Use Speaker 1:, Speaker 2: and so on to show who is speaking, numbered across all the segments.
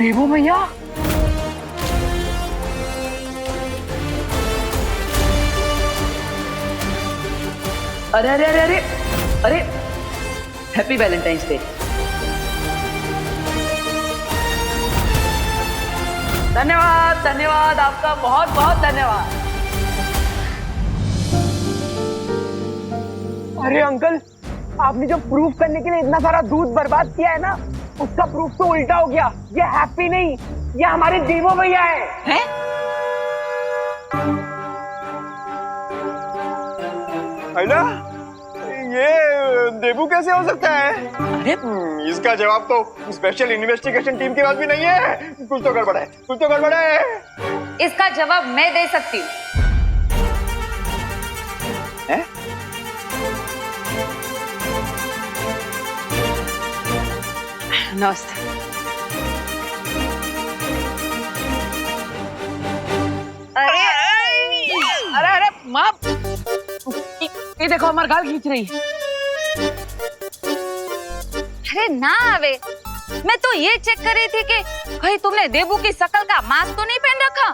Speaker 1: देवो भैया,
Speaker 2: अरे अरे अरे अरे अरे, हैप्पी वैलेंटाइंस डे। धन्यवाद धन्यवाद, आपका बहुत बहुत धन्यवाद।
Speaker 1: अरे अंकल, आपने जो प्रूफ करने के लिए इतना सारा दूध बर्बाद किया है ना, उसका प्रूफ तो उल्टा हो गया। ये हैप्पी नहीं, ये हमारे देवो भैया है।
Speaker 3: ना ये देवू कैसे हो सकता है?
Speaker 2: अरे
Speaker 3: इसका जवाब तो स्पेशल इन्वेस्टिगेशन टीम के पास भी नहीं है। कुछ तो गड़बड़ है, कुछ तो गड़बड़ है।
Speaker 4: इसका जवाब मैं दे सकती हूँ।
Speaker 2: नमस्ते।
Speaker 4: अरे
Speaker 2: अरे अरे माँ, ये देखो हमारे गाल खींच रही है।
Speaker 4: अरे ना आवे, मैं तो ये चेक कर रही थी कि कहीं तुमने देबू की शकल का मास्क तो नहीं पहन रखा।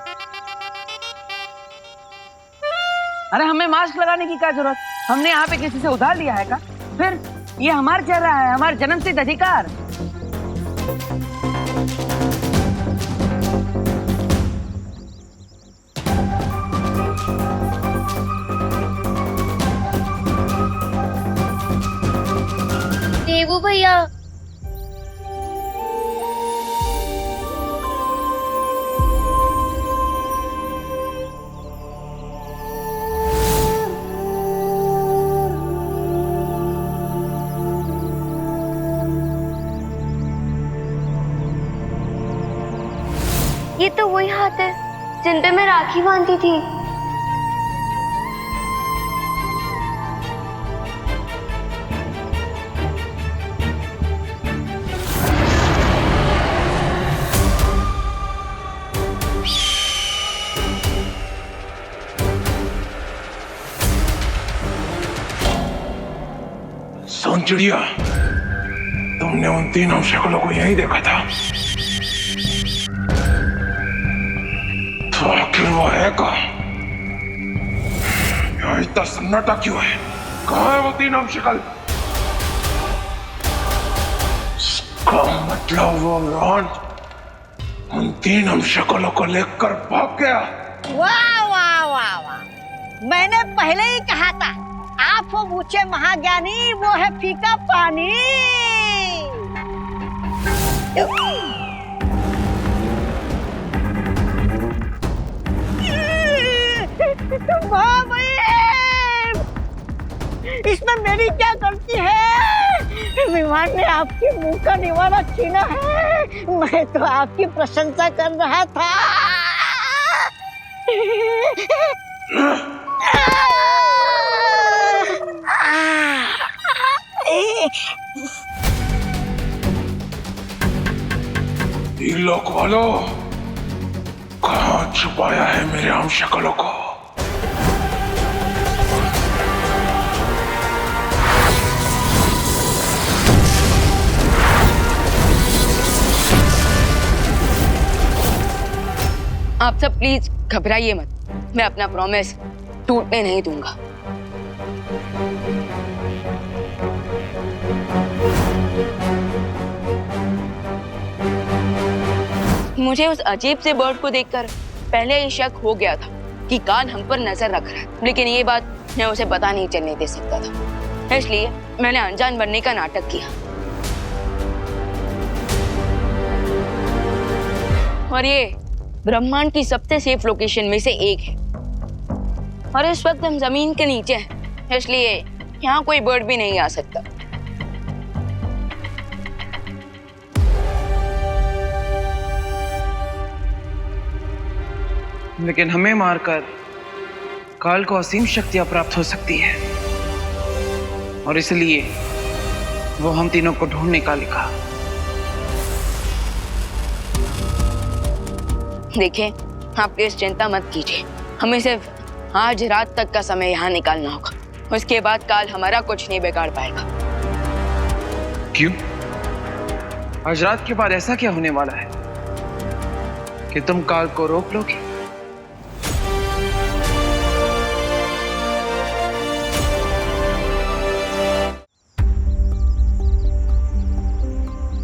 Speaker 2: अरे हमें मास्क लगाने की क्या जरूरत? हमने यहाँ पे किसी से उधार लिया है क्या? फिर ये हमारा चेहरा है, हमारा जन्मसिद्ध अधिकार।
Speaker 4: देबू भैया,
Speaker 5: ये तो वही हाथ है जिन पे मैं राखी बांधती थी।
Speaker 6: सोन चिड़िया, तुमने उन तीनों शक्लों को यही देखा था? तो आखिर वो है कहाँ? यहाँ इतना सन्नाटा क्यों है? कहाँ है वो तीनों शक्ल? इसका मतलब वो रॉन उन तीनों शक्लों को लेकर भाग गया।
Speaker 7: वाह वाह वाह वाह, मैंने पहले ही कहा था, आप हो ऊंचे महाज्ञानी, वो है फीका पानी। इसमें मेरी क्या गलती है? विमान ने आपके मुंह का निवाला छीना है, मैं तो आपकी प्रशंसा कर रहा था।
Speaker 6: लोक वालों, कहाँ छुपाया है मेरे हम शक्लों को?
Speaker 8: आप सब प्लीज घबराइए मत, मैं अपना प्रॉमिस टूटने नहीं दूंगा। मुझे उस अजीब से बर्ड को देखकर पहले ही शक हो गया था कि कान हम पर नजर रख रहा है, लेकिन ये बात मैं उसे पता नहीं चलने दे सकता था, इसलिए मैंने अनजान बनने का नाटक किया। और ये ब्रह्मांड की सबसे सेफ लोकेशन में से एक है, और इस वक्त हम जमीन के नीचे हैं, इसलिए यहाँ कोई बर्ड भी नहीं आ सकता।
Speaker 2: लेकिन हमें मारकर काल को असीम शक्तियां प्राप्त हो सकती है, और इसलिए वो हम तीनों को ढूंढने का लिखा।
Speaker 8: देखिए, आप प्लीज चिंता मत कीजिए, हमें सिर्फ आज रात तक का समय यहाँ निकालना होगा, उसके बाद काल हमारा कुछ नहीं बिगाड़ पाएगा।
Speaker 2: क्यों? आज रात के बाद ऐसा क्या होने वाला है कि तुम काल को रोक लोगे?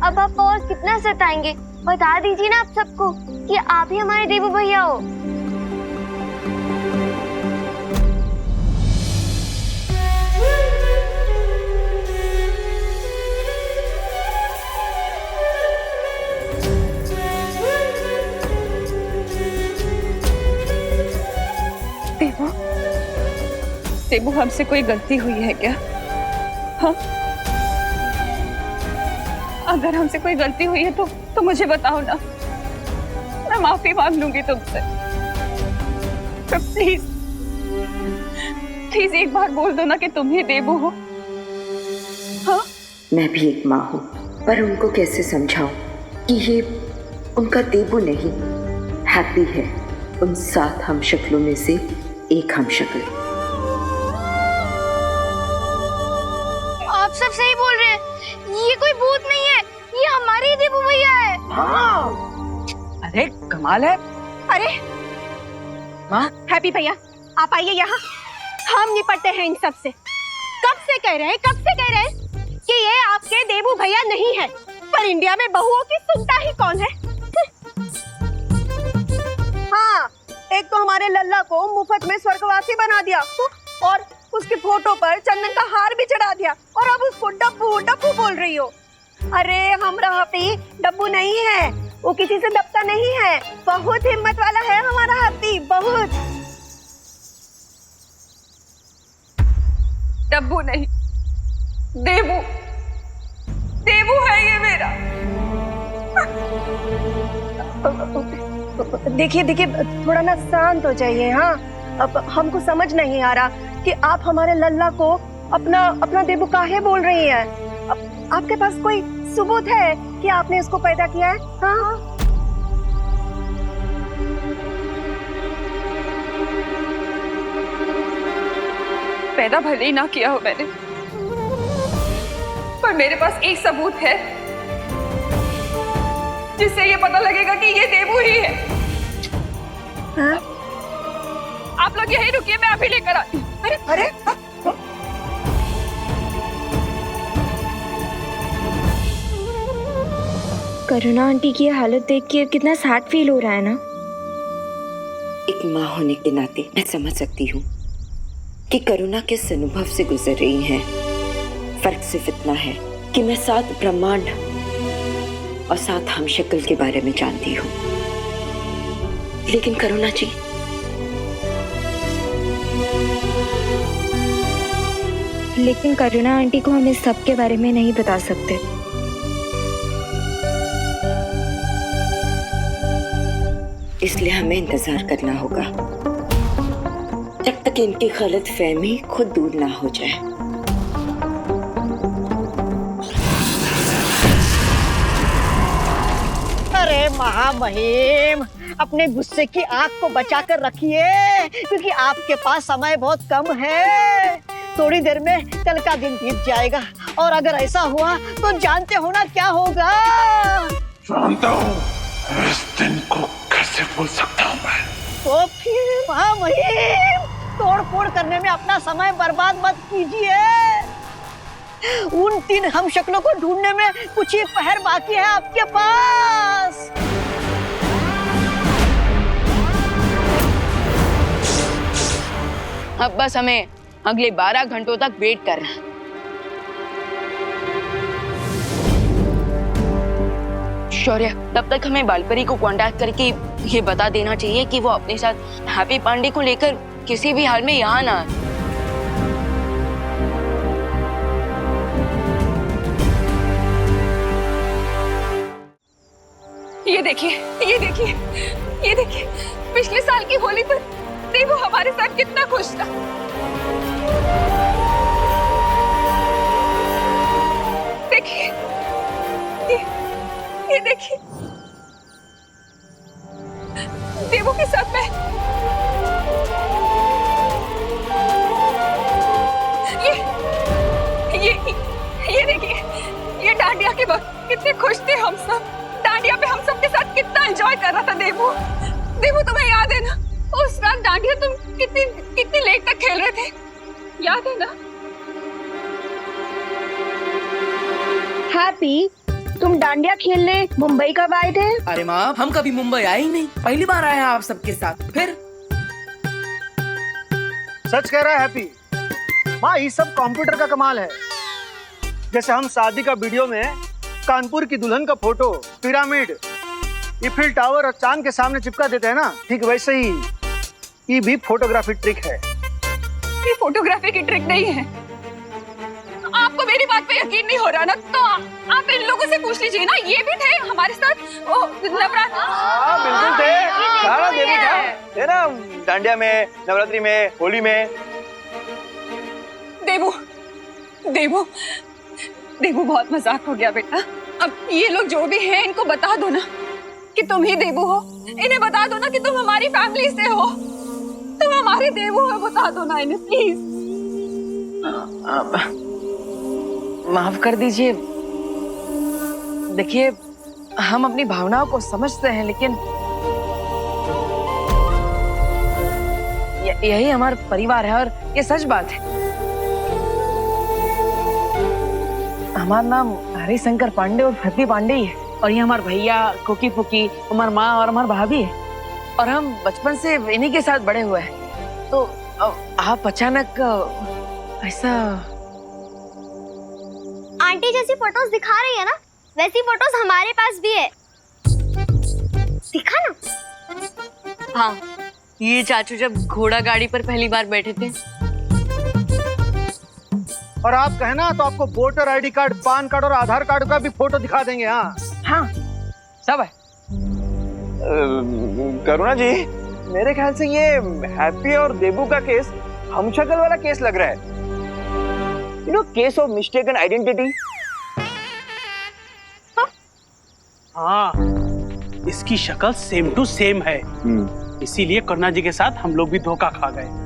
Speaker 5: अब आप और कितना सताएंगे? बता दीजिए ना आप सबको कि आप ही हमारे देवू भैया हो।
Speaker 4: देवू, देवू हमसे कोई गलती हुई है क्या? हाँ, अगर हमसे कोई गलती हुई है तो मुझे बताओ ना, मैं माफी मांग लूंगी तुमसे। तो प्लीज प्लीज एक बार बोल दो ना कि तुम ही देवू हो। हाँ?
Speaker 9: मैं भी एक माँ हूँ, पर उनको कैसे समझाऊं कि ये उनका देवू नहीं, हैप्पी है, उन 7 हमशक्लों में से एक हमशक्ल।
Speaker 5: आप सब सही बोल रहे हैं, ये कोई भूत नहीं है, ये हमारे ही देवू भैया है।
Speaker 7: हाँ।
Speaker 1: अरे कमाल है।
Speaker 7: अरे
Speaker 1: माँ,
Speaker 7: हैप्पी भैया, आप आइए यहाँ, हम निपटते हैं इन सब से। कब से कह रहे हैं कि ये आपके देवू भैया नहीं है, पर इंडिया में बहुओं की सुनता ही कौन है? हाँ, एक तो हमारे लल्ला को मुफ्त में स्वर्गवासी बना दिया और उसकी फोटो पर चंदन का हार भी चढ़ा दिया, और अब उसको डब्बू डब्बू बोल रही हो। अरे हमारा हैप्पी डब्बू नहीं है, वो किसी से दबता नहीं है, बहुत हिम्मत वाला है हमारा हैप्पी, बहुत।
Speaker 4: डब्बू नहीं, देवू, देवू है ये मेरा।
Speaker 7: देखिए थोड़ा ना शांत हो जाइए। हाँ, अब हमको समझ नहीं आ रहा कि आप हमारे लल्ला को अपना देवू काहे बोल रही हैं। आपके पास कोई सबूत है कि आपने इसको पैदा किया है? हाँ,
Speaker 4: पैदा भले ही ना किया हो मैंने, पर मेरे पास एक सबूत है जिससे ये पता लगेगा कि ये देवू ही है।
Speaker 7: हाँ?
Speaker 4: आप लोग यहीं रुकिए, मैं अभी लेकर आती हूँ।
Speaker 7: अरे
Speaker 5: करुणा आंटी की हालत देख के कितना सैड फील हो रहा है ना।
Speaker 9: एक माँ होने के नाते मैं समझ सकती हूँ कि करुणा किस अनुभव से गुजर रही हैं। फर्क सिर्फ इतना है कि मैं 7 ब्रह्मांड और 7 हमशक्ल के बारे में जानती हूँ, लेकिन करुणा जी,
Speaker 5: लेकिन करुणा आंटी को हम इस सब के बारे में नहीं बता सकते।
Speaker 9: इसलिए हमें इंतजार करना होगा जब तक इनकी गलत फहमी खुद दूर ना हो जाए।
Speaker 7: अरे महामहिम, अपने गुस्से की आग को बचा कर रखिए, क्योंकि आपके पास समय बहुत कम है। थोड़ी देर में कल का दिन बीत जाएगा, और अगर ऐसा हुआ तो जानते हो ना क्या होगा।
Speaker 6: जानता हूँ, इस दिन को कैसे भूल सकता हूँ मैं।
Speaker 7: तो फिर महामहिम, तोड़ फोड़ करने में अपना समय बर्बाद मत कीजिए। उन 3 हमशक्लों को ढूंढने में कुछ ही पहर बाकी है आपके पास।
Speaker 8: अब बस हमें अगले 12 घंटों तक वेट करना है। शौर्य, तब तक हमें बालपरी को कांटेक्ट करके ये बता देना चाहिए कि वो अपने साथ हैप्पी पांडे को लेकर किसी भी हाल में यहाँ ना आए।
Speaker 4: ये देखिए, ये देखिए, ये देखिए, पिछले साल की होली पर देवू हमारे साथ कितना खुश था। देखिए, ये देखिए, देवू के साथ मैं ये देखिए, ये डांडिया के वक्त कितने खुश थे हम सब। डांडिया पे हम सब के साथ कितना एंजॉय कर रहा था देवू। देवू तुम्हें याद है ना, उस रात डांडिया तुम कितनी लेट तक खेल रहे थे, याद है ना?
Speaker 7: हैप्पी, तुम डांडिया खेलने मुंबई कब आए थे?
Speaker 10: अरे माँ, हम कभी मुंबई आए ही नहीं, पहली बार आए हैं आप सबके साथ। फिर
Speaker 11: सच कह रहा है हैप्पी, माँ ये सब कंप्यूटर का कमाल है। जैसे हम शादी का वीडियो में कानपुर की दुल्हन का फोटो पिरामिड, ईफिल टावर और चांद के सामने चिपका देते हैं ना, ठीक वैसे ही ये भी फोटोग्राफी ट्रिक है।
Speaker 4: ये फोटोग्राफी की ट्रिक नहीं है। आपको मेरी बात पे यकीन नहीं हो रहा ना, तो आप इन लोगों से पूछ लीजिए ना, ये भी थे हमारे साथ नवरात्र।
Speaker 3: हाँ बिल्कुल थे, सारा देवी था ना, डांडिया में, नवरात्रि में, होली में।
Speaker 4: देवू देवू देवू बहुत मजाक हो गया बेटा। अब ये लोग जो भी हैं इनको बता दो ना कि तुम ही देवू हो। इन्हें बता दो ना कि तुम हमारी फैमिली से हो, तुम हमारे देवू हो। बता दो ना इन्हें प्लीज।
Speaker 2: माफ कर दीजिए। देखिए, हम अपनी भावनाओं को समझते हैं, लेकिन यही हमारा परिवार है और ये सच बात है। हमारा नाम हरिशंकर पांडे और पृथ्वी पांडे ही है, और ये हमारे भैया, कुकी पुकी, हमारी माँ और हमारी भाभी है, और हम बचपन से इन्हीं के साथ बड़े हुए हैं। तो आप अचानक ऐसा।
Speaker 5: आंटी जैसी फोटोज दिखा रही है ना, वैसी फोटोज हमारे पास भी है, दिखा ना।
Speaker 8: हाँ, ये चाचू जब घोड़ा गाड़ी पर पहली बार बैठे थे।
Speaker 11: और आप कहना तो आपको voter ID card, PAN card और आधार कार्ड का भी फोटो दिखा देंगे। हाँ
Speaker 2: हाँ, सब है।
Speaker 3: करुणा जी, मेरे ख्याल से ये हैप्पी और देबू का केस हमशक्ल वाला केस लग रहा है। You know, case of mistaken identity.
Speaker 12: हाँ, इसकी शक्ल सेम टू सेम है, इसीलिए करुणा जी के साथ हम लोग भी धोखा खा गए।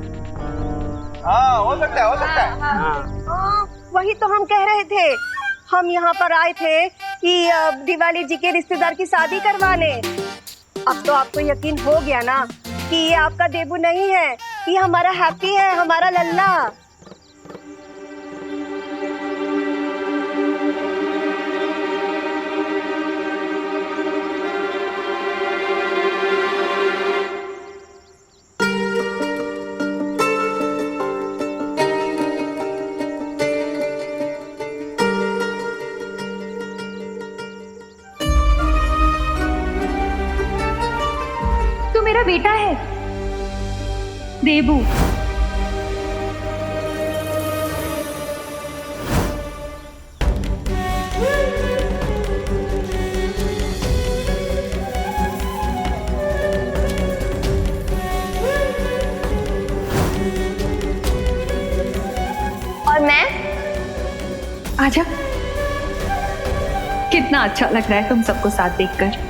Speaker 3: हाँ, हो सकता है, हो सकता है।
Speaker 7: हाँ, वही तो हम कह रहे थे। हम यहाँ पर आए थे कि दिवाली जी के रिश्तेदार की शादी करवाने। अब तो आपको यकीन हो गया ना कि ये आपका देबू नहीं है, ये हमारा हैप्पी है, हमारा लल्ला।
Speaker 4: मेरा बेटा है देबू।
Speaker 5: और मैं?
Speaker 4: आजा, कितना अच्छा लग रहा है तुम सबको साथ देखकर।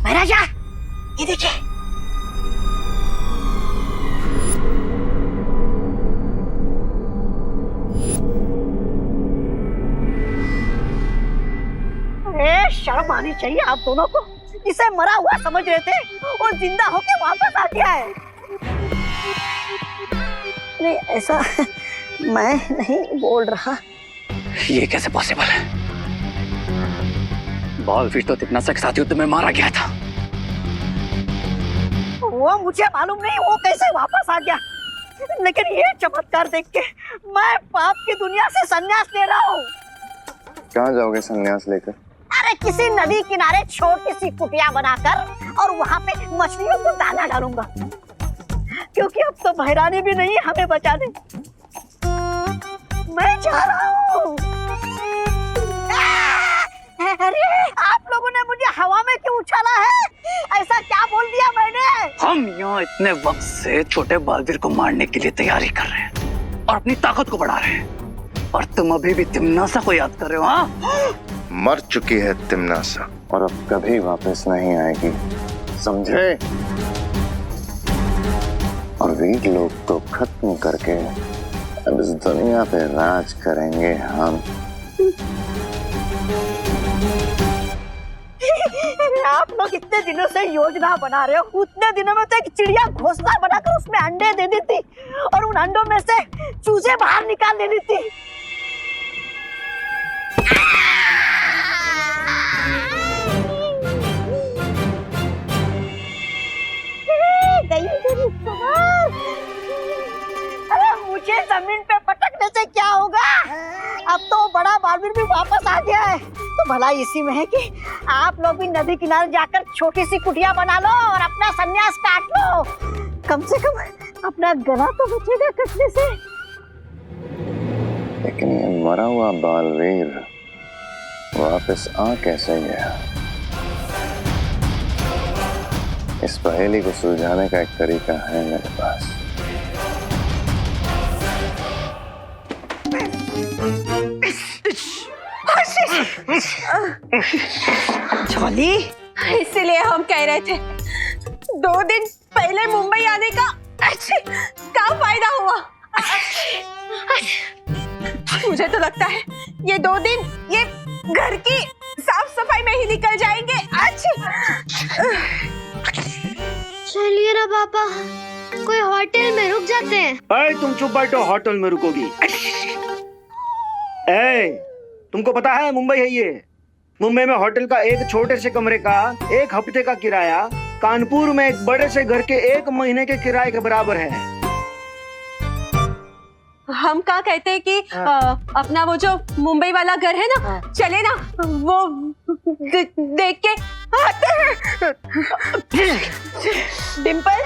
Speaker 7: महाराजा, ये देखिए। शर्म आनी चाहिए आप दोनों को। इसे मरा हुआ समझ रहे थे और जिंदा होके वापस आ गया है। नहीं, ऐसा मैं नहीं बोल रहा।
Speaker 10: ये कैसे पॉसिबल है? बॉलफिश तो तिपनासा के साथ युद्ध में मारा गया था।
Speaker 7: वो मुझे मालूम नहीं वो कैसे वापस आ गया, लेकिन ये चमत्कार देख के मैं पाप की दुनिया से संन्यास ले रहा हूँ।
Speaker 13: कहाँ जाओगे संन्यास लेकर?
Speaker 7: अरे किसी नदी किनारे छोटी सी कुटिया बनाकर और वहाँ पे मछलियों को दाना डालूंगा, क्योंकि अब तो भैरानी भी नहीं हमें बचाने। मैं जा रहा हूँ। अरे आप लोगों ने मुझे हवा में क्यों उछाला है? ऐसा क्या बोल दिया मैंने?
Speaker 12: हम यहाँ इतने वक्त से छोटे बालवीर को मारने के लिए तैयारी कर रहे हैं और अपनी ताकत को बढ़ा रहे हैं, और तुम अभी भी तिम्नासा को याद कर रहे हो? हाँ,
Speaker 13: मर चुकी है तिम्नासा और अब कभी वापस नहीं आएगी, समझे? और वीर लोग को खत्म करके अब इस दुनिया पे राज करेंगे हम।
Speaker 7: आप लोग इतने दिनों से योजना बना रहे हो, उतने दिनों में तो एक चिड़िया घोंसला बनाकर उसमें अंडे दे देती और उन अंडों में से चूजे बाहर निकाल दे देती। अरे मुझे जमीन पे पटकने से क्या होगा? अब तो बड़ा बालवीर भी वापस आ गया है, तो भला इसी में है कि आप लोग भी नदी किनारे जाकर छोटी सी कुटिया बना लो और अपना संन्यास काट लो। कम से कम अपना गला तो बचेगा कटने से।
Speaker 13: लेकिन ये मरा हुआ बालवीर वापस आ कैसे गया? इस पहेली को सुलझाने का एक तरीका है मेरे पास।
Speaker 7: छोली,
Speaker 4: इसीलिए हम कह रहे थे 2 दिन पहले मुंबई आने का क्या फायदा हुआ? मुझे तो लगता है ये 2 दिन ये घर की साफ सफाई में ही निकल जाएंगे।
Speaker 5: चलिए ना पापा, कोई होटल में रुक जाते हैं।
Speaker 11: अरे तुम चुप बैठो, होटल में रुकोगी? तुमको पता है मुंबई है ये? मुंबई में होटल का एक छोटे से कमरे का 1 हफ्ते का किराया कानपुर में एक बड़े से घर के 1 महीने के किराए के बराबर है।
Speaker 4: हम क्या कहते हैं कि अपना वो जो मुंबई वाला घर है ना, चले ना वो देख के आते हैं।
Speaker 7: डिम्पल,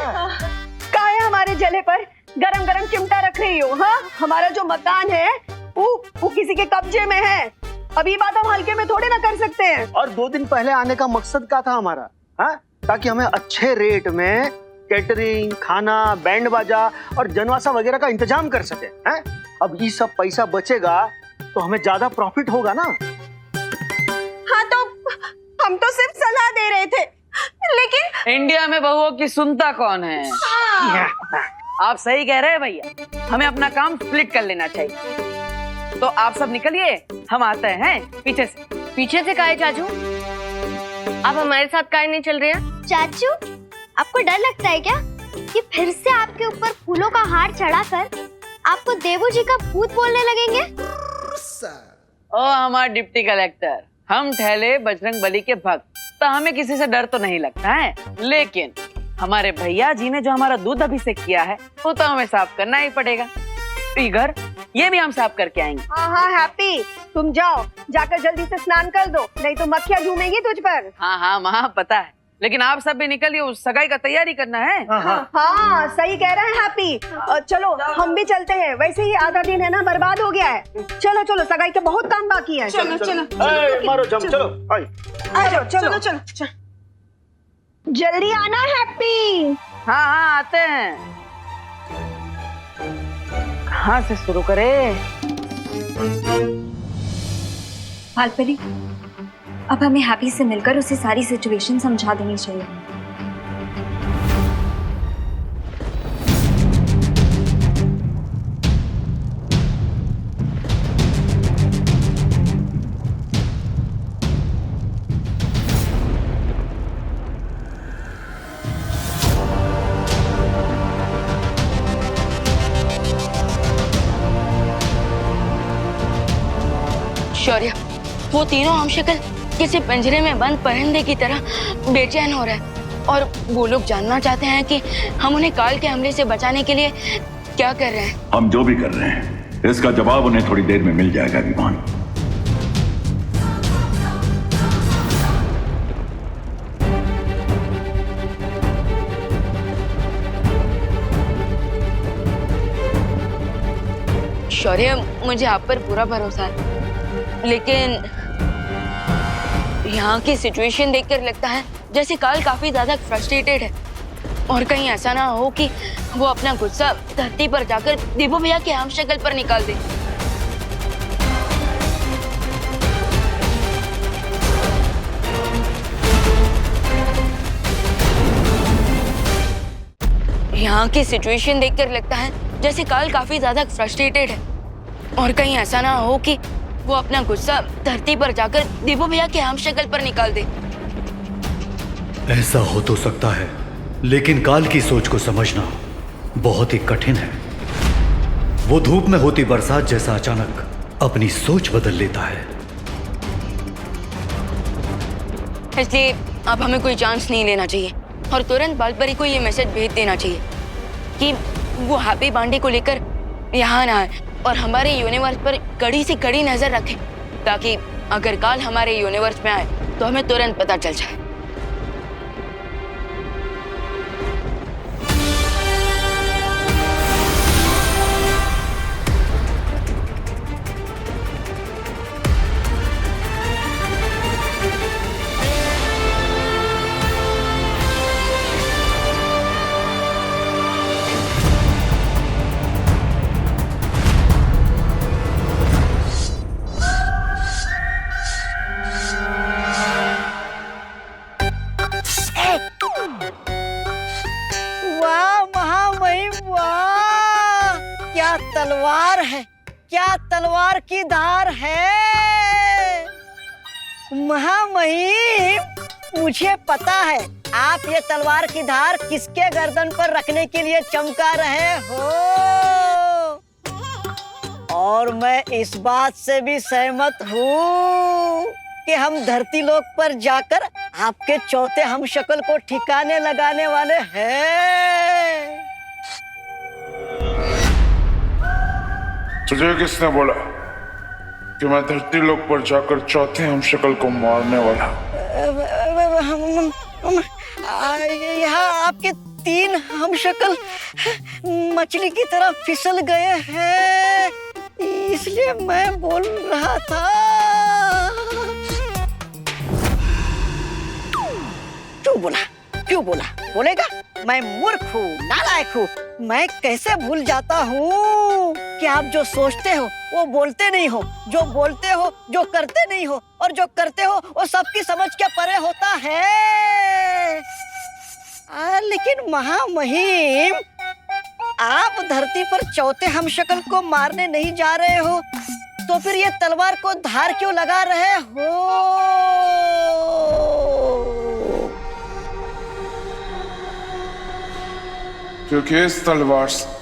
Speaker 7: कहाँ है हमारे जले पर गरम गरम चिमटा रख रही हो? हाँ, हमारा जो मकान है वो किसी के कब्जे में है। अभी बात हम हल्के में थोड़े ना कर सकते हैं।
Speaker 11: और 2 दिन पहले आने का मकसद क्या था हमारा? हाँ, ताकि हमें अच्छे रेट में कैटरिंग, खाना, बैंड बाजा और जनवासा वगैरह का इंतजाम कर सके। हैं? अब ये सब पैसा बचेगा तो हमें ज्यादा प्रॉफिट होगा ना।
Speaker 4: हाँ, तो हम तो सिर्फ सलाह दे रहे थे, लेकिन
Speaker 2: इंडिया में बहुओं की सुनता कौन है? आप सही कह रहे हैं भैया, हमें अपना काम स्प्लिट कर लेना चाहिए। तो आप सब निकलिए, हम आते हैं पीछे से।
Speaker 8: पीछे से काहे चाचू? आप हमारे साथ काहे नहीं चल रहे हैं?
Speaker 5: चाचू, आपको डर लगता है क्या कि फिर से आपके ऊपर फूलों का हार चढ़ाकर आपको देवू जी का भूत बोलने लगेंगे?
Speaker 2: ओ हमारा डिप्टी कलेक्टर, हम ठहले बजरंग बली के भक्त, तो हमें किसी से डर तो नहीं लगता है। लेकिन हमारे भैया जी ने जो हमारा दूध अभिषेक किया है वो तो हमें साफ करना ही पड़ेगा। घर ये भी हम साफ करके आएंगे।
Speaker 7: हाँ हैप्पी, तुम जाओ, जाकर जल्दी से स्नान कर दो, नहीं तो मक्खियाँ झूमेंगी तुझ पर।
Speaker 2: हाँ माँ पता है, लेकिन आप सब भी निकलिए, उस सगाई का तैयारी करना है।
Speaker 7: हाँ सही कह रहे हैं हैप्पी। चलो हम भी चलते हैं, वैसे ही आधा दिन है ना बर्बाद हो गया है। चलो चलो, सगाई का बहुत काम बाकी है।
Speaker 4: चलो चलो
Speaker 11: मारो जम, चलो
Speaker 7: आ जाओ, चलो चलो जल्दी आना हैप्पी।
Speaker 2: हाँ आते हैं। कहाँ से शुरू करें?
Speaker 14: पालपरी, अब हमें हैप्पी से मिलकर उसे सारी सिचुएशन समझा देनी चाहिए।
Speaker 8: शौर्य, वो तीनों हम शक्ल किसी पिंजरे में बंद परिंदे की तरह बेचैन हो रहा है, और वो लोग जानना चाहते हैं कि हम उन्हें काल के हमले से बचाने के लिए क्या कर रहे हैं?
Speaker 15: हम जो भी कर रहे हैं इसका जवाब उन्हें थोड़ी देर में मिल जाएगा विमान।
Speaker 8: शौर्य, मुझे आप पर पूरा भरोसा है, लेकिन यहाँ की सिचुएशन देखकर लगता है जैसे काल काफी ज्यादा फ्रस्ट्रेटेड है, और कहीं ऐसा ना हो कि वो अपना गुस्सा धरती पर जाकर देबू भैया के हम शक्ल पर निकाल दे। यहाँ की सिचुएशन देखकर लगता है जैसे काल काफी ज्यादा फ्रस्ट्रेटेड है, और कहीं ऐसा ना हो कि वो अपना गुस्सा धरती पर जाकर देबू भैया के हम शक्ल पर निकाल दे।
Speaker 16: ऐसा हो तो सकता है, लेकिन काल की सोच को समझना बहुत ही कठिन है। वो धूप में होती बरसात जैसा अचानक अपनी सोच बदल लेता है।
Speaker 8: इसलिए अब हमें कोई चांस नहीं लेना चाहिए और तुरंत बालपरी को ये मैसेज भेज देना चाहिए कि वो हैप्पी पांडे को लेकर यहाँ ना आए और हमारे यूनिवर्स पर कड़ी से कड़ी नजर रखें, ताकि अगर काल हमारे यूनिवर्स में आए तो हमें तुरंत पता चल जाए।
Speaker 17: तलवार है, क्या तलवार की धार है। महामहिम, मुझे पता है आप ये तलवार की धार किसके गर्दन पर रखने के लिए चमका रहे हो, और मैं इस बात से भी सहमत हूँ कि हम धरती लोक पर जाकर आपके चौथे हमशक्ल को ठिकाने लगाने वाले हैं।
Speaker 6: तुझे किसने बोला कि मैं धरती लोक पर जाकर चौथे हमशक्ल को मारने वाला?
Speaker 17: यहाँ आपके 3 हमशक्ल मछली की तरह फिसल गए हैं, इसलिए मैं बोल रहा था। क्यों बोला? बोलेगा? मैं मूर्ख हूँ, नालायक हूँ। मैं कैसे भूल जाता हूँ कि आप जो सोचते हो वो बोलते नहीं हो, जो बोलते हो जो करते नहीं हो, और जो करते हो वो सबकी समझ के परे होता है। लेकिन महामहिम, आप धरती पर चौथे हमशक्ल को मारने नहीं जा रहे हो, तो फिर ये तलवार को धार क्यों लगा रहे हो?
Speaker 6: क्योंकि इस तलवार से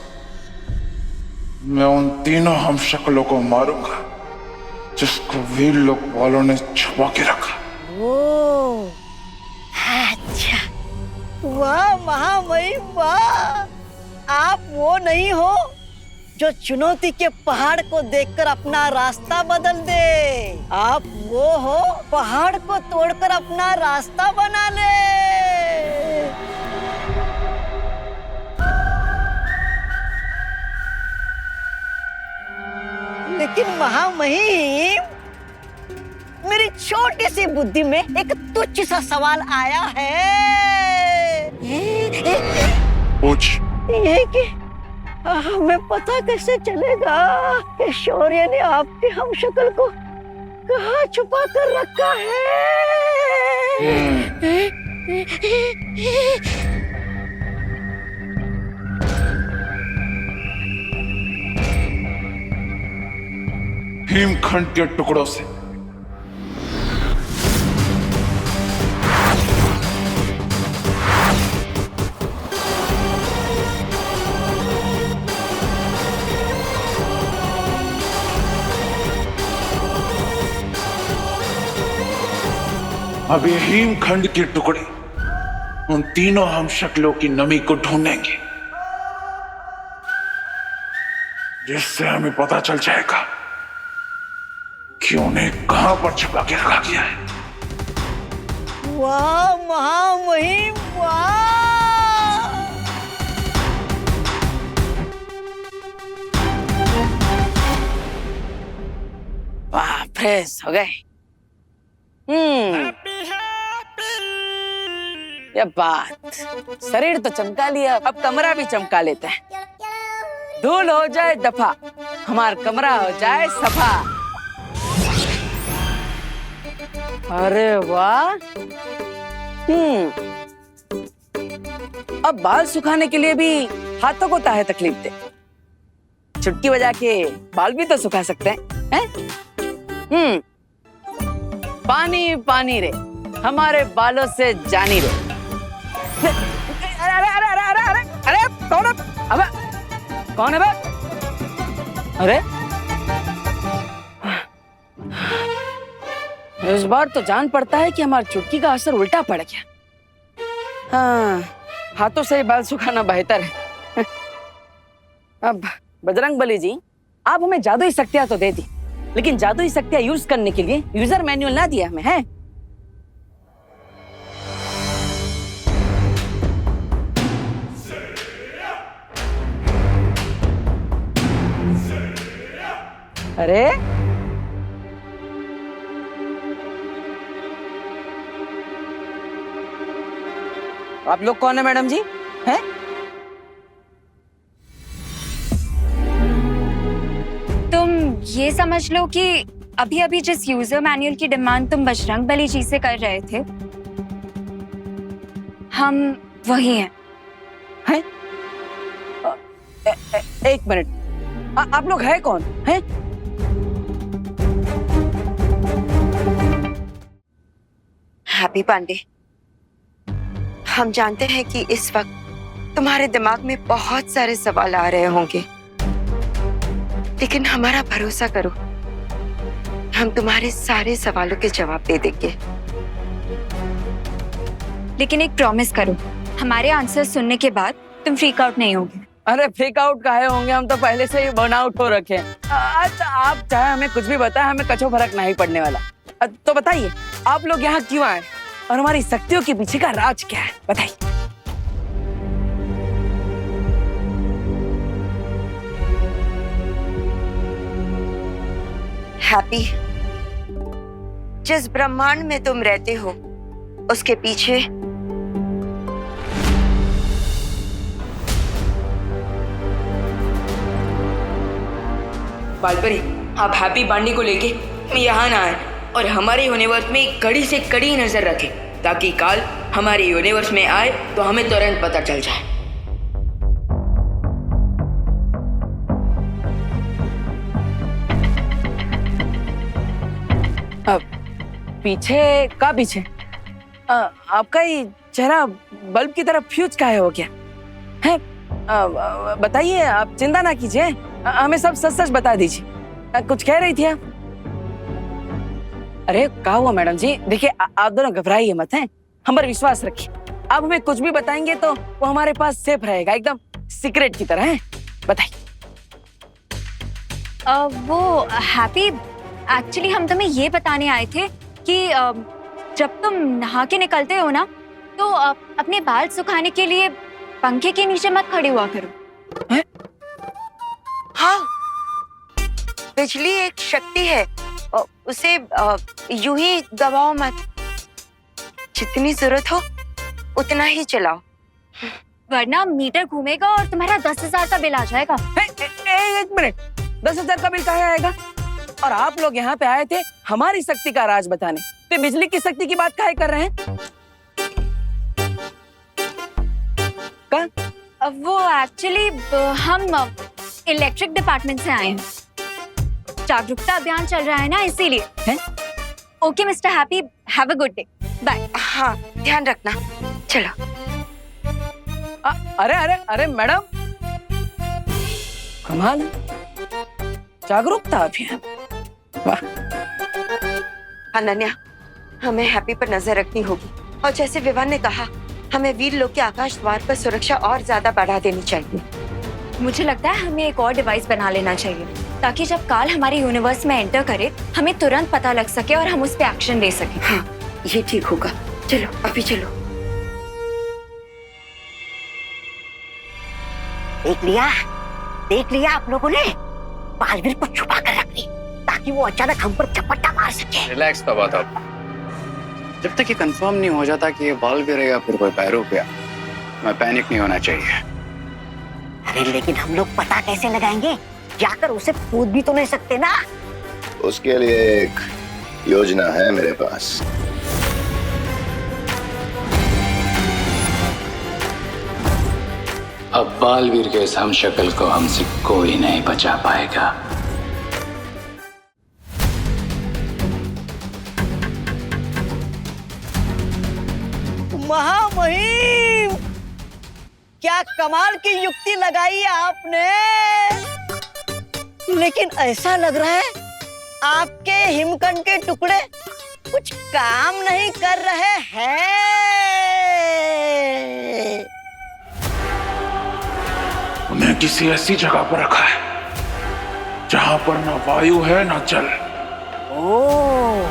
Speaker 6: मैं उन तीनों हमशक्लों को मारूंगा जिसको वीर लोक वालों ने छुपा के रखा।
Speaker 17: ओ, अच्छा, वाह महामहिम वाह। आप वो नहीं हो जो चुनौती के पहाड़ को देखकर अपना रास्ता बदल दे। आप वो हो पहाड़ को तोड़कर अपना रास्ता बना ले। लेकिन महामहिम, मेरी छोटी सी बुद्धि में एक तुच्छ सा सवाल आया है।
Speaker 6: पूछ।
Speaker 17: ये कि हमें पता कैसे चलेगा कि शौर्य ने आपके हमशक्ल को कहाँ छुपा कर रखा है?
Speaker 6: हिमखंड के टुकड़ों से। अब ये हिमखंड के टुकड़े उन तीनों हमशक्लों की नमी को ढूंढेंगे जिससे हमें पता चल जाएगा कि उन्हें कहां पर छुपा के रखा गया है।
Speaker 17: वाह महामहिम वाह!
Speaker 2: वाह, फ्रेश हो गए। ये बात, शरीर तो चमका लिया, अब कमरा भी चमका लेते हैं। धूल हो जाए दफा, हमार कमरा हो जाए सफा। अरे वाह। अब बाल सुखाने के लिए भी हाथों को ताहे तकलीफ दे, चुटकी बजा के बाल भी तो सुखा सकते हैं? पानी पानी रे, हमारे बालों से जानी रे। अरे अरे अरे अरे अरे अरे अरे कौन है? अबे कौन है बे? अरे इस बार तो जान पड़ता है कि हमारी चुटकी का असर उल्टा पड़ गया। हाँ, हाथों से ही बाल सुखाना बेहतर है। अब बजरंग बली जी, आप हमें जादुई शक्तियां तो दे दी, लेकिन जादुई शक्तियां यूज करने के लिए यूजर मैनुअल ना दिया हमें, है? अरे आप लोग कौन है मैडम जी? हैं?
Speaker 14: तुम ये समझ लो कि अभी अभी जिस यूजर मैनुअल की डिमांड तुम बजरंग बली जी से कर रहे थे, हम वही हैं।
Speaker 2: हैं? एक मिनट, आप लोग हैं कौन? हैं?
Speaker 9: हैप्पी पांडे, हम जानते हैं कि इस वक्त तुम्हारे दिमाग में बहुत सारे सवाल आ रहे होंगे, लेकिन हमारा भरोसा करो, हम तुम्हारे सारे सवालों के जवाब दे देंगे।
Speaker 14: लेकिन एक प्रॉमिस करो, हमारे आंसर सुनने के बाद तुम फ्रीक आउट नहीं होगे।
Speaker 2: अरे फ्रीक आउट काहे होंगे, हम तो पहले से ही बर्न आउट हो रखे हैं। अच्छा, आप चाहे हमें कुछ भी बताएं, हमें कछो फर्क नहीं पड़ने वाला। तो बताइए, आप लोग यहाँ क्यों आए और हमारी शक्तियों के पीछे का राज क्या है? बताइए।
Speaker 9: हैप्पी, जिस ब्रह्मांड में तुम रहते हो उसके पीछे
Speaker 8: बालपरी, आप हैप्पी पांडे को लेके यहाँ ना आए और हमारे यूनिवर्स में कड़ी से कड़ी नजर रखें, ताकि काल हमारे यूनिवर्स में आए तो हमें तुरंत पता चल जाए।
Speaker 2: अब पीछे का पीछे? आपका ही चेहरा बल्ब की तरह फ्यूज काहे हो गया है? बताइए, आप चिंता ना कीजिए, हमें सब सच सच बता दीजिए। कुछ कह रही थी आप? अरे क्या हुआ मैडम जी? देखिए, आप दोनों घबराइए मत, हैं? हम पर विश्वास रखिए। आप हमें कुछ भी बताएंगे तो वो हमारे पास सेफ रहेगा, एकदम सीक्रेट की तरह, है? बताइए।
Speaker 14: वो हैप्पी, एक्चुअली हम तुम्हें ये बताने आए थे कि जब तुम नहा के निकलते हो ना, तो अपने बाल सुखाने के लिए पंखे के नीचे मत खड़े हुआ करो।
Speaker 9: है? हाँ, बिजली एक शक्ति है, उसे यूं ही दबाओ मत, जितनी जरूरत हो उतना ही चलाओ,
Speaker 14: वरना मीटर घूमेगा और तुम्हारा 10,000 का बिल आ जाएगा।
Speaker 2: एक मिनट, 10,000 का बिल कहाँ आएगा? और आप लोग यहाँ पे आए थे हमारी शक्ति का राज बताने, तो बिजली की शक्ति की बात काहे कर रहे हैं?
Speaker 14: वो एक्चुअली हम इलेक्ट्रिक डिपार्टमेंट से आए हैं, जागरूकता अभियान चल रहा है ना, इसीलिए। Okay mister Happy, have a good day, bye.
Speaker 9: हाँ, ध्यान रखना, चलो।
Speaker 2: अरे अरे अरे मैडम, कमाल है, जागरूकता अभियान, वाह।
Speaker 9: अनन्या, हमें हैप्पी पर नजर रखनी होगी, और जैसे विवान ने कहा, हमें वीर लोक के आकाश द्वार पर सुरक्षा और ज्यादा बढ़ा देनी चाहिए।
Speaker 14: मुझे लगता है हमें एक और डिवाइस बना लेना चाहिए ताकि जब काल हमारे यूनिवर्स में एंटर करे हमें तुरंत पता लग सके और हम उस पर एक्शन ले सकें।
Speaker 9: हाँ, ये ठीक होगा। चलो अभी चलो।
Speaker 17: देख लिया आप लोगों ने? बालवीर को छुपा कर रख दी ताकि वो अचानक हम पर झपट्टा मार सके।
Speaker 12: रिलैक्स तब आता, जब तक ये कंफर्म नहीं हो जाता कि ये बालवीर है या फिर कोई पैरोपिया, मैं पैनिक नहीं होना चाहिए।
Speaker 17: अरे लेकिन हम लोग पता कैसे लगाएंगे? जाकर उसे पूछ भी तो नहीं सकते ना।
Speaker 13: उसके लिए एक योजना है मेरे पास।
Speaker 12: अब बालवीर के इस हमशक्ल को हमसे कोई नहीं बचा पाएगा।
Speaker 17: महामहिम, क्या कमाल की युक्ति लगाई है आपने। लेकिन ऐसा लग रहा है आपके हिमकंड के टुकड़े कुछ काम नहीं कर रहे हैं।
Speaker 6: उन्हें किसी ऐसी जगह पर रखा है जहां पर ना वायु है ना जल।
Speaker 17: ओह,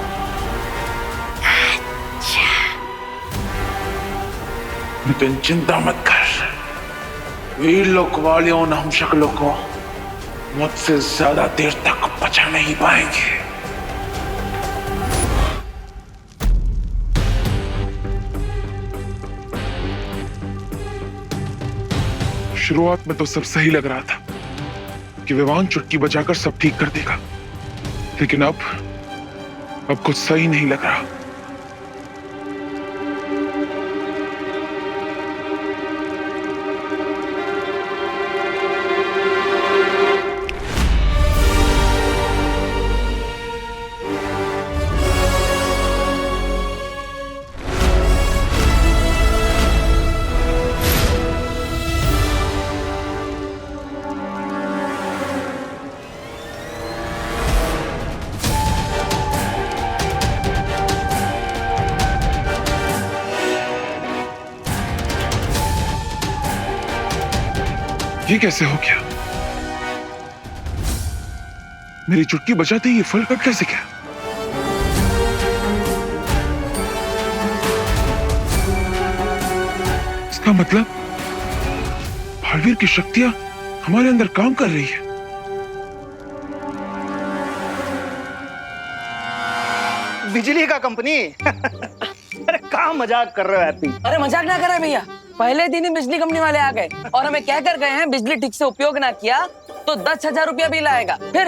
Speaker 6: लेकिन चिंता मत कर, वीर लोक वाले उन हमशक्लों को मुझसे ज्यादा देर तक बचा नहीं पाएंगे। शुरुआत में तो सब सही लग रहा था कि विवान चुटकी बजाकर सब ठीक कर देगा, लेकिन अब कुछ सही नहीं लग रहा। ये कैसे हो गया? मेरी चुटकी बजाते ही ये फल कट कैसे गया? इसका मतलब बालवीर की शक्तियां हमारे अंदर काम कर रही है।
Speaker 11: बिजली का कंपनी। अरे कहाँ मजाक कर रहे हो हैप्पी?
Speaker 2: अरे मजाक ना करें भैया, पहले दिन ही बिजली कंपनी वाले आ गए और हमें कह कर गए हैं बिजली ठीक से उपयोग ना किया तो 10,000 रुपया बिल आएगा। फिर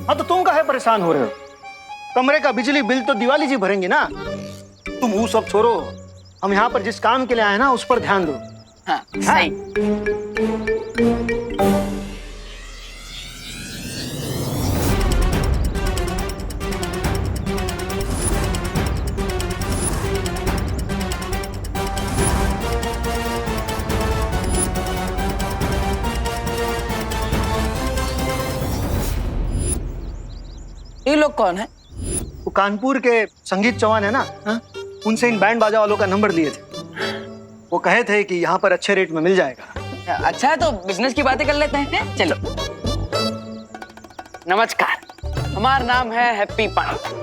Speaker 11: हाँ तो तुम काहे परेशान हो रहे हो? कमरे का बिजली बिल तो दिवाली जी भरेंगे ना। तुम वो सब छोड़ो, हम यहाँ पर जिस काम के लिए आए ना उस पर ध्यान दो।
Speaker 2: हाँ, सही। ये लोग कौन है?
Speaker 11: वो कानपुर के संगीत चौहान है ना, हा? उनसे इन बैंड बाजा वालों का नंबर लिए थे। वो कहे थे कि यहाँ पर अच्छे रेट में मिल जाएगा।
Speaker 2: अच्छा है तो बिजनेस की बातें कर लेते हैं। चलो। नमस्कार, हमारा नाम है हैप्पी पांडे।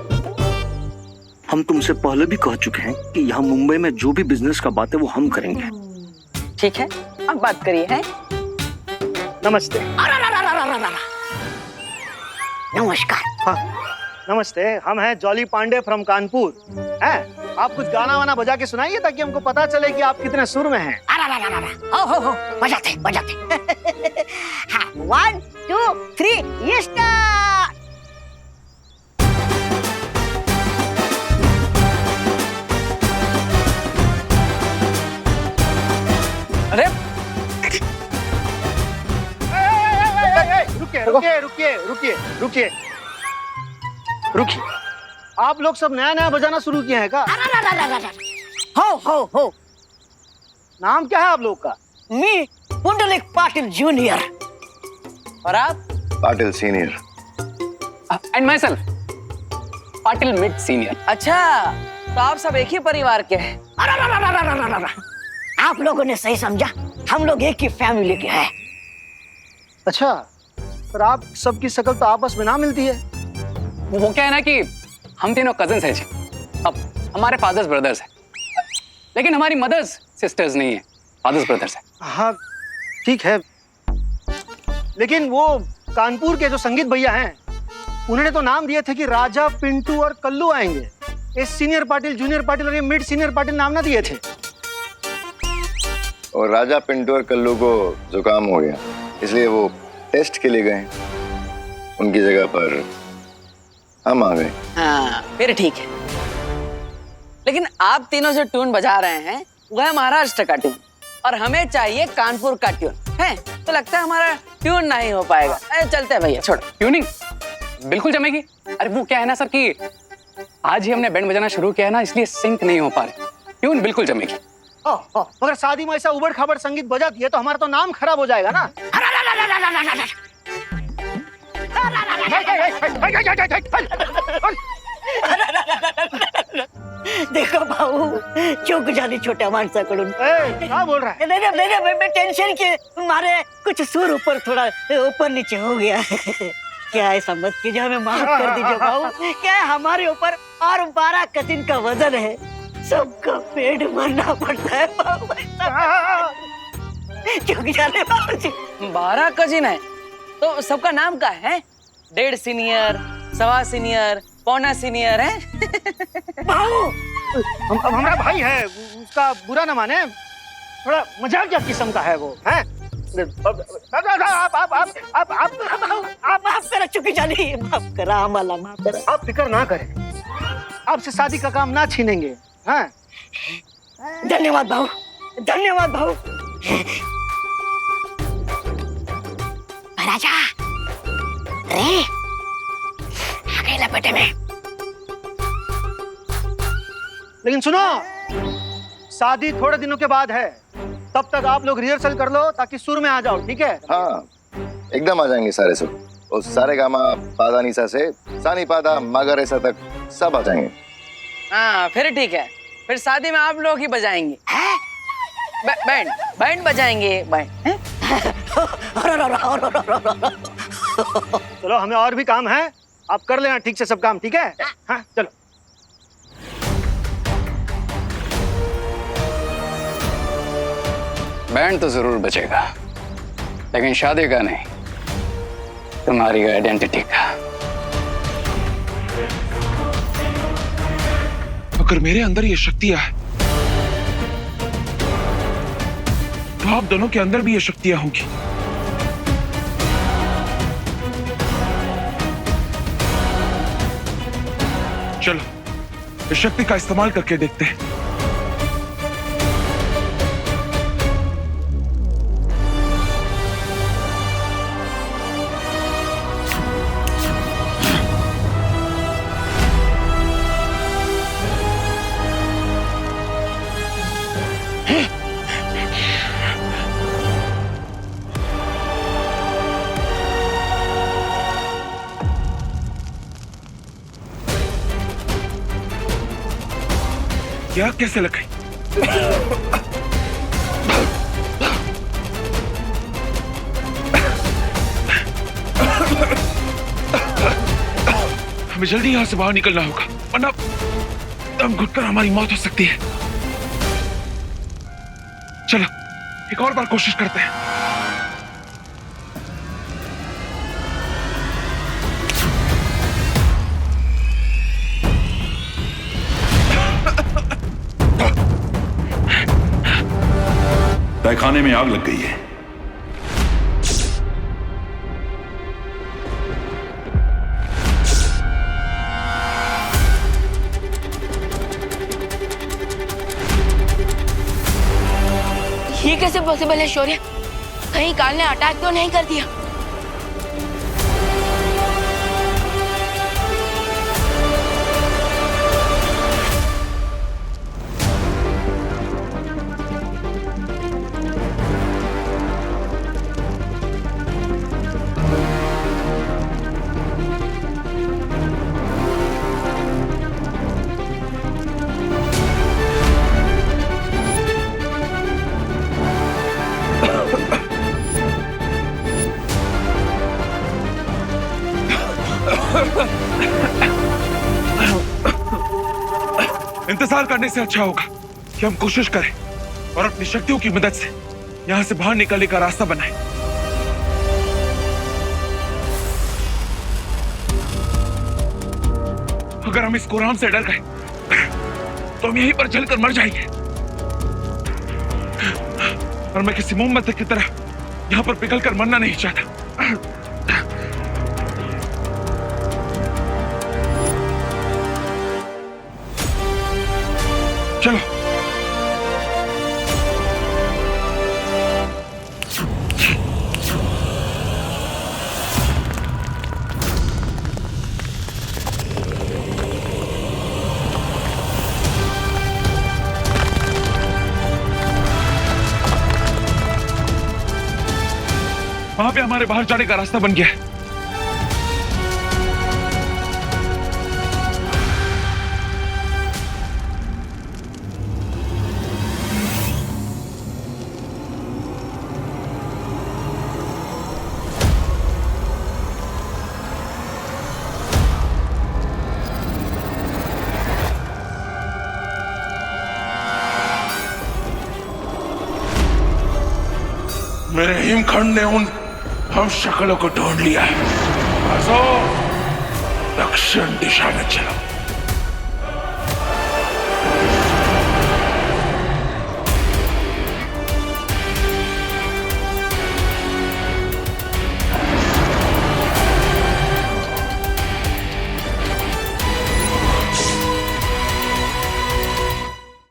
Speaker 11: हम तुमसे पहले भी कह चुके हैं कि यहाँ मुंबई में जो भी बिजनेस का बात है वो हम करेंगे।
Speaker 2: ठीक है, अब बात करिए। हैं?
Speaker 11: नमस्ते।
Speaker 17: नमस्कार।
Speaker 11: हाँ, नमस्ते। हम हैं जॉली पांडे फ्रॉम कानपुर। हैं? आप कुछ गाना वाना बजा के सुनाइए ताकि हमको पता चले कि आप कितने सुर में हैं।
Speaker 17: हो बजाते। हाँ, 1 2 3 ये स्टार्ट।
Speaker 2: अरे
Speaker 11: रुकिए। आप लोग सब नया बजाना शुरू किए हैं क्या?
Speaker 17: हो।
Speaker 11: नाम क्या है आप लोग का?
Speaker 17: मी पुंडलिक पाटिल जूनियर।
Speaker 2: और आप?
Speaker 13: Patil senior.
Speaker 12: And my self Patil mid senior.
Speaker 2: अच्छा, तो आप सब एक ही परिवार के हैं।
Speaker 17: आप लोगों ने सही समझा, हम लोग एक ही फैमिली के हैं।
Speaker 11: अच्छा, पर आप सबकी शक्ल तो आपस में ना मिलती है।
Speaker 12: वो क्या है ना कि हम तीनों कजिन्स हैं जी। अब हमारे फादर्स ब्रदर्स हैं, लेकिन हमारी मदर्स सिस्टर्स नहीं है, फादर्स ब्रदर्स हैं।
Speaker 11: हाँ ठीक है, लेकिन वो कानपुर के जो संगीत भैया हैं उन्होंने तो नाम दिए थे कि राजा, पिंटू और कल्लू आएंगे। ये सीनियर पाटिल, जूनियर पाटिल और ये मिड सीनियर पाटिल नाम ना दिए थे।
Speaker 13: और राजा, पिंटू और कल्लू को जुकाम हो गया, इसलिए वो टेस्ट के लिए गए। उनकी जगह पर हम आ गए।
Speaker 2: हाँ फिर ठीक है, लेकिन आप तीनों जो ट्यून बजा रहे हैं वह है महाराष्ट्र का ट्यून और हमें चाहिए कानपुर का ट्यून है, तो लगता है हमारा ट्यून नहीं हो पाएगा। अरे चलते हैं भैया, छोड़ो।
Speaker 12: ट्यूनिंग बिल्कुल जमेगी। अरे वो क्या है ना सर कि आज ही हमने बैंड बजाना शुरू किया है ना, इसलिए सिंक नहीं हो पा रहे। ट्यून बिल्कुल जमेगी।
Speaker 11: मगर शादी में ऐसा उबड़ खाबड़ संगीत बजा दिए तो हमारा तो नाम खराब हो जाएगा ना।
Speaker 17: देखो भाऊ, चूक झाली छोट्या माणसाकडून।
Speaker 11: क्या बोल रहा है?
Speaker 17: नहीं, मैं टेंशन के मारे कुछ सुर ऊपर थोड़ा ऊपर नीचे हो गया। क्या ऐसा मत कीजिए, हमें माफ कर दीजिए भाऊ। क्या है, हमारे ऊपर और 12 कजिन का वजन है, सबका पेट भरना पड़ता है भाऊ। चूक झाले भाऊ जी।
Speaker 2: 12 कजिन है तो सबका नाम क्या है? 1.5 सीनियर, 1.25 सीनियर, पौना सीनियर है।
Speaker 11: हमारा भाई है, उसका बुरा न माने, थोड़ा मजाकिया किस्म का है वो है।
Speaker 17: आप माफ करा चुकी जानी, माफ करा हमारा, माफ करा।
Speaker 11: आप फिक्र ना करें, आपसे शादी का काम ना छीनेंगे। हाँ
Speaker 17: धन्यवाद भाऊ, धन्यवाद भाऊ।
Speaker 5: राजा रे आ गए लपेटे में।
Speaker 11: लेकिन सुनो, शादी थोड़े दिनों के बाद है, तब तक आप लोग रिहर्सल कर लो ताकि सुर में आ जाओ, ठीक है?
Speaker 13: हाँ एकदम आ जाएंगे सारे सुर, उस सारे गामा पादा नीसा से सानी पादा मागरेसा तक सब आ जाएंगे।
Speaker 2: हाँ फिर ठीक है, फिर शादी में आप लोग ही बजाएंगे। बैंड बजाएंगे, बैंड।
Speaker 11: चलो हमें और भी काम है, आप कर लेना ठीक से सब काम, ठीक है? हाँ चलो।
Speaker 12: बैंड तो जरूर बचेगा, लेकिन शादी का नहीं, तुम्हारी आइडेंटिटी का।
Speaker 6: अगर मेरे अंदर ये शक्तियां है तो आप दोनों के अंदर भी ये शक्तियां होंगी। चलो इस शक्ति का इस्तेमाल करके देखते हैं। क्या कैसे लगे? हमें जल्दी यहाँ से बाहर निकलना होगा, वरना दम घुटकर हमारी मौत हो सकती है। चलो एक और बार कोशिश करते हैं।
Speaker 15: तहखाने में आग लग गई है।
Speaker 8: ये कैसे पॉसिबल है शौर्य? कहीं काल ने अटैक तो नहीं कर दिया?
Speaker 6: इंतजार करने से अच्छा होगा कि हम कोशिश करें और अपनी शक्तियों की मदद से यहाँ से बाहर निकलने का रास्ता बनाएं। अगर हम इस कुरान से डर गए तो हम यहीं पर जलकर मर जाएंगे। और मैं किसी मोमबत्ती की तरह यहाँ पर पिघलकर मरना नहीं चाहता। चलो। वहां पे हमारे बाहर जाने का रास्ता बन गया है। मेरे हिमखंड ने उन हम शक्लों को ढूंढ लिया है। दक्षिण दिशा में चलो।